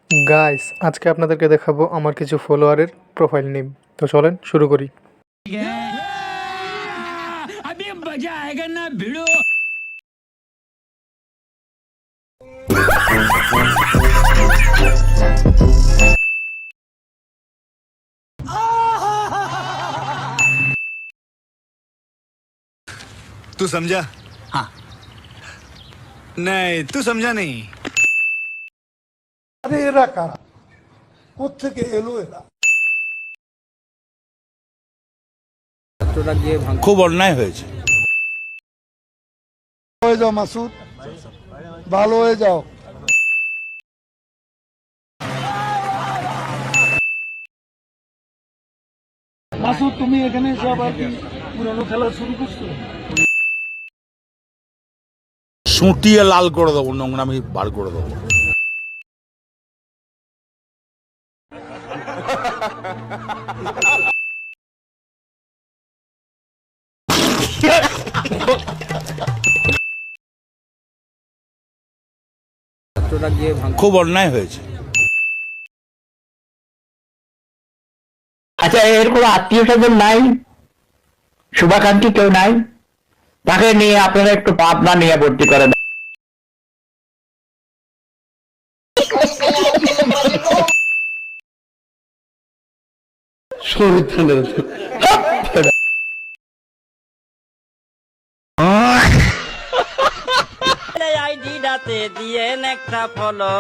Guys, আজকে আপনাদেরকে দেখাবো আমার কিছু ফলোয়ারের প্রোফাইল নেম। তো চলেন শুরু করি। अभी मजा आएगा ना भिड़ो। तू समझा? हाँ। नहीं, तू समझा नहीं। আরে এরা কারা, কোত্থেকে এলো এরা? খুব অন্যায় হয়েছে। হয়ে যাও মাসুদ, ভালো হয়ে যাও। মাসুদ, তুমি এখানে এসে আবার কি পুরনো খেলা শুরু করছো? সুটিয়ে লাল করে দেবো, নোংরামি বার করে দেবো। খুব অন্যায় হয়েছে। আচ্ছা, এর কোনো আত্মীয় স্বজন নাই, শুভাকাঙ্ক্ষী কেউ নাই? তাকে নিয়ে আপনারা একটু পাবনা নিয়ে ভর্তি করেন। আইডিটাতে দিয়ে একটা ফলো